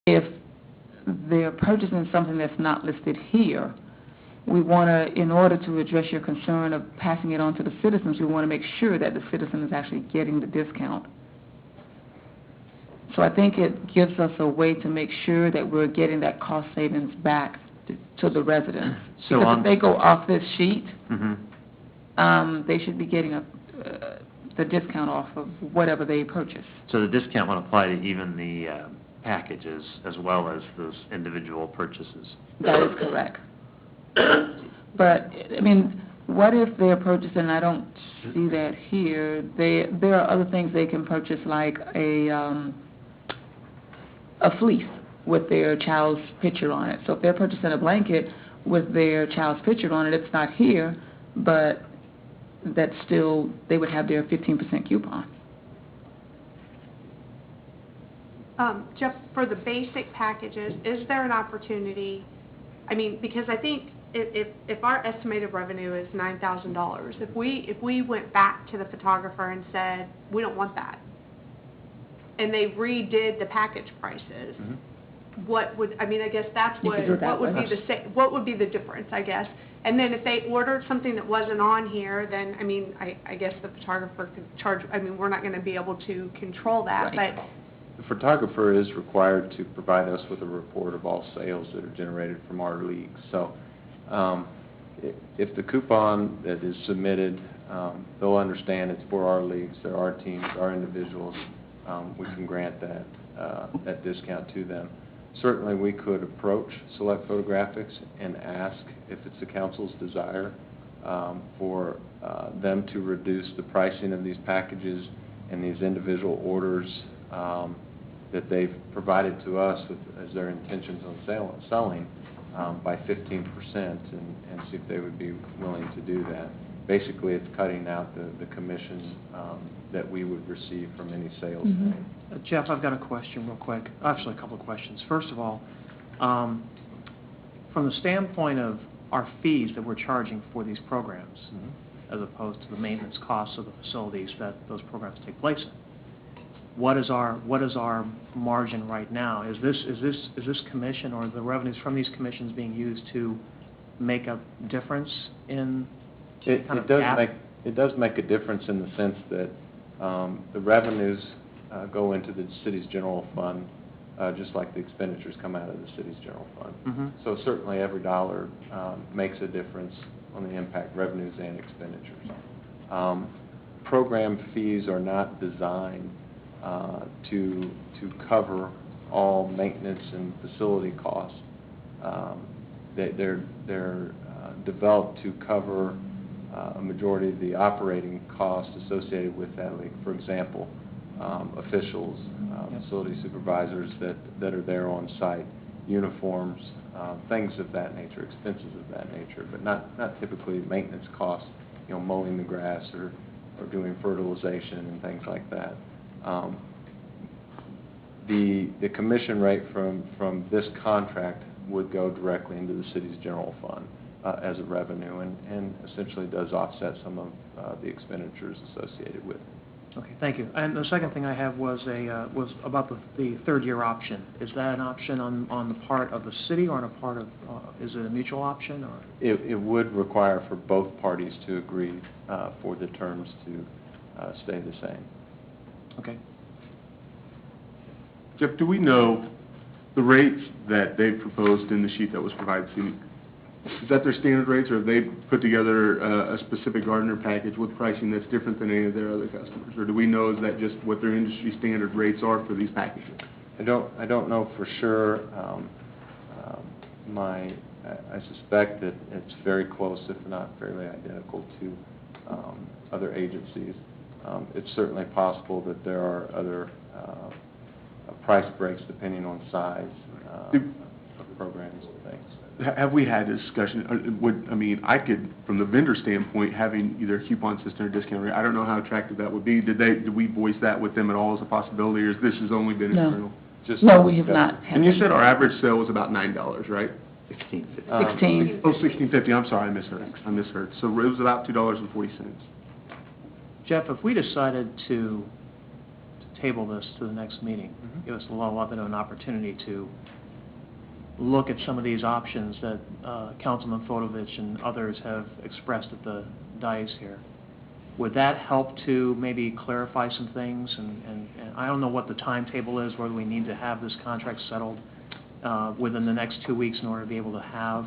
if they're purchasing something that's not listed here, we want to, in order to address your concern of passing it on to the citizens, we want to make sure that the citizen is actually getting the discount. So I think it gives us a way to make sure that we're getting that cost savings back to the residents. So because if they go off this sheet, mm-hmm. They should be getting the discount off of whatever they purchase. So the discount would apply to even the packages as well as those individual purchases. That is correct. But, I mean, what if they're purchasing, I don't see that here, there are other things they can purchase, like a fleece with their child's picture on it. So if they're purchasing a blanket with their child's picture on it, it's not here, but that's still, they would have their 15% coupon. Jeff, for the basic packages, is there an opportunity, I mean, because I think if our estimated revenue is $9,000, if we went back to the photographer and said, we don't want that, and they redid the package prices, mm-hmm. what would, I mean, I guess that's what would be the difference, I guess. And then if they ordered something that wasn't on here, then, I mean, I guess the photographer could charge, I mean, we're not going to be able to control that, right. But the photographer is required to provide us with a report of all sales that are generated from our leagues. So if the coupon that is submitted, they'll understand it's for our leagues, they're our teams, our individuals, we can grant that discount to them. Certainly we could approach Select Photographics and ask if it's the council's desire for them to reduce the pricing of these packages and these individual orders that they've provided to us as their intentions on selling by 15% and see if they would be willing to do that. Basically, it's cutting out the commissions that we would receive from any sales. Mm-hmm. Jeff, I've got a question real quick. Actually, a couple of questions. First of all, from the standpoint of our fees that we're charging for these programs, mm-hmm. as opposed to the maintenance costs of the facilities that those programs take place in, what is our margin right now? Is this commission or the revenues from these commissions being used to make a difference in It does make a difference in the sense that the revenues go into the city's general fund, just like the expenditures come out of the city's general fund. Mm-hmm. So certainly every dollar makes a difference on the impact revenues and expenditures. Program fees are not designed to cover all maintenance and facility costs. They're developed to cover a majority of the operating costs associated with that league. For example, officials, facility supervisors that are there on site, uniforms, things of that nature, expenses of that nature, but not typically maintenance costs, mowing the grass or doing fertilization and things like that. The commission rate from this contract would go directly into the city's general fund as a revenue and essentially does offset some of the expenditures associated with it. Okay, thank you. And the second thing I have was about the third-year option. Is that an option on the part of the city or on a part of, is it a mutual option? Or? It would require for both parties to agree for the terms to stay the same. Okay. Jeff, do we know the rates that they've proposed in the sheet that was provided to me? Is that their standard rates, or have they put together a specific Gardner package with pricing that's different than any of their other customers? Or do we know, is that just what their industry standard rates are for these packages? I don't know for sure. I suspect that it's very close, if not fairly identical to other agencies. It's certainly possible that there are other price breaks depending on size of programs and things. Have we had a discussion? I could, from the vendor standpoint, having either a coupon system or discount rate, I don't know how attractive that would be. Did we voice that with them at all as a possibility, or this has only been internal? No, we have not. And you said our average sale was about $9, right? $16.50. $16. Oh, $16.50. I'm sorry, I misheard. So it was about $2.40. Jeff, if we decided to table this to the next meeting. Mhm. Give us a little bit of an opportunity to look at some of these options that Councilman Fodovich and others have expressed at the dais here. Would that help to maybe clarify some things? And I don't know what the timetable is, whether we need to have this contract settled within the next 2 weeks in order to be able to have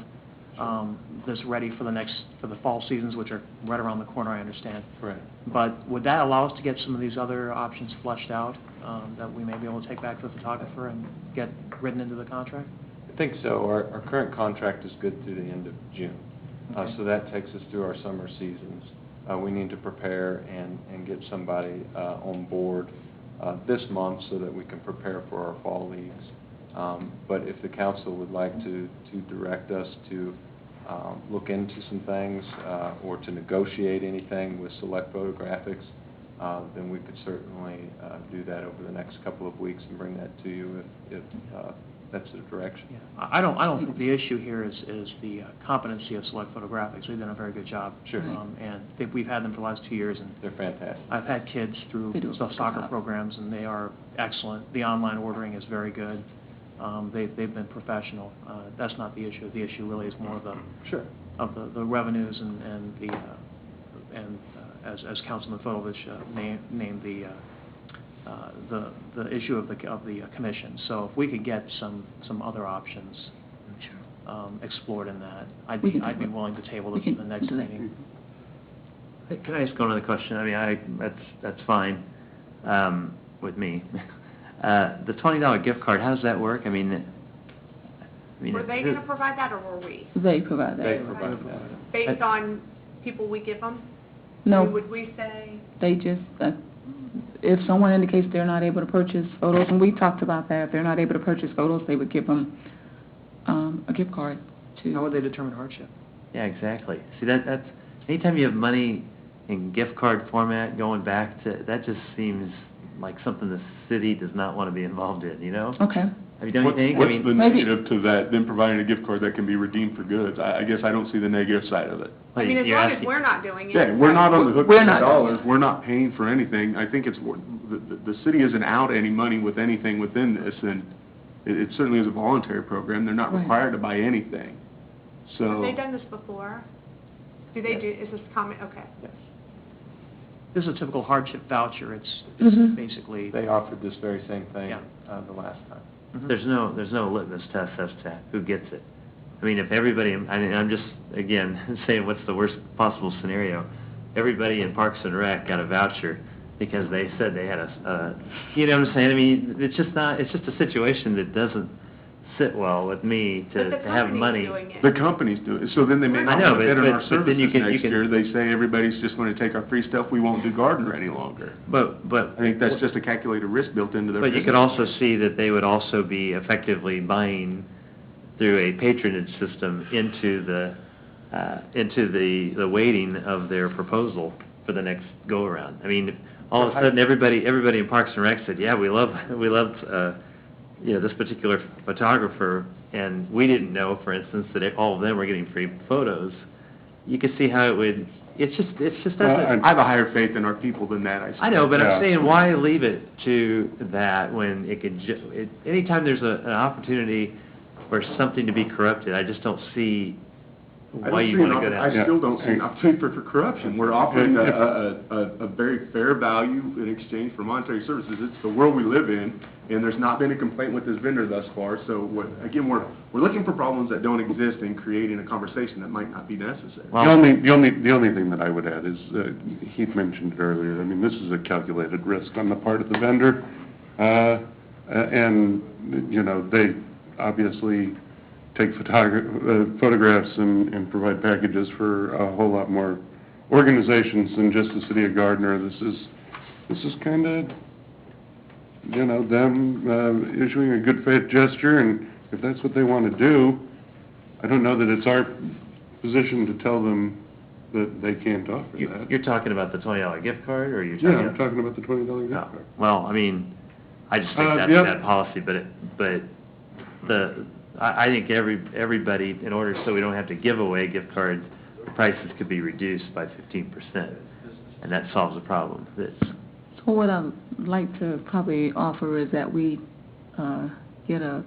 this ready for the fall seasons, which are right around the corner, I understand. Right. But would that allow us to get some of these other options fleshed out that we may be able to take back to the photographer and get written into the contract? I think so. Our current contract is good through the end of June. Okay. So that takes us through our summer seasons. We need to prepare and get somebody on board this month so that we can prepare for our fall leagues. But if the council would like to direct us to look into some things or to negotiate anything with Select Photographics, then we could certainly do that over the next couple of weeks and bring that to you if that's the direction. Yeah. I don't think the issue here is the competency of Select Photographics. They've done a very good job. Sure. We've had them for the last 2 years, and They're fantastic. I've had kids through They do a the good soccer job. programs, and they are excellent. The online ordering is very good. They've been professional. That's not the issue. The issue really is more Sure. of the revenues and as Councilman Fodovich named the issue of the commission. So if we could get some other options explored in that, I'd We can be do that. willing to table We this in can the next do that. meeting. Can I ask another question? I mean, that's fine with me. The $20 gift card, how does that work? I mean, Were they who- going to provide that, or were we? They provide They that. provide that. Based on people we give them? No, Would we say, they just, if someone indicates they're not able to purchase photos, and we talked about that, if they're not able to purchase photos, they would give them a gift card to. How would they determine hardship? Yeah, exactly. See, that's, anytime you have money in gift card format going back to, that just seems like something the city does not want to be involved in, you know? Okay. Have you done anything? I What's mean, the Maybe- negative to that, them providing a gift card that can be redeemed for goods? I guess I don't see the negative side of it. I mean, as you're long as asking- we're not doing it. Yeah, we're not on the hook We're for the not. dollars, we're not paying for anything. I think it's, the city isn't out any money with anything within this, and it certainly is a voluntary program, they're not Right. required to buy anything. So. Have they done this before? Do they do, is this common, okay. Yes. This is a typical hardship voucher. It's Mhm. basically. They offered this very same thing Yeah. the last time. Mhm. There's no litmus test as to who gets it. I mean, if everybody, I mean, I'm just, again, saying what's the worst possible scenario. Everybody in Parks and Rec got a voucher because they said they had you know what I'm saying? I mean, it's just a situation that doesn't sit well with me But to the have company's money. doing it. The companies do it, so then they may I not know, want to bid on but our then services you can- next year. They say everybody's just going to take our free stuff, we won't do Gardner any longer. But I think that's just a calculated risk built into their But you business could also plan. see that they would also be effectively buying through a patronage system into the weighting of their proposal for the next go-around. I mean, all of a sudden, everybody in Parks and Rec said, yeah, we loved, this particular photographer, and we didn't know, for instance, that all of them were getting free photos. You could see how it would, it's just Well, doesn't. I have a higher faith in our people than that, I suppose. I know, but Yeah. I'm saying, why leave it to that when it could anytime there's an opportunity for something to be corrupted, I just don't see I why don't you see want an to go opp- down. I still don't see an opportunity for corruption. We're offering a very fair value in exchange for monetary services. It's the world we live in, and there's not been a complaint with this vendor thus far. So, again, we're looking for problems that don't exist and creating a conversation that might not be necessary. Well- The only thing that I would add is, Heath mentioned it earlier, I mean, this is a calculated risk on the part of the vendor. And, you know, they obviously take photographs and provide packages for a whole lot more organizations than just the city of Gardner. This is kind of, you know, them issuing a good faith gesture, and if that's what they want to do, I don't know that it's our position to tell them that they can't offer that. You're talking about the $20 gift card, or you're Yeah, talking? I'm talking about the $20 gift No. card. Well, I mean, I just think that's yep. bad policy, but I think everybody, in order so we don't have to give away gift cards, the prices could be reduced by 15%, and that solves the problem. Well, what I'd like to probably offer is that we get a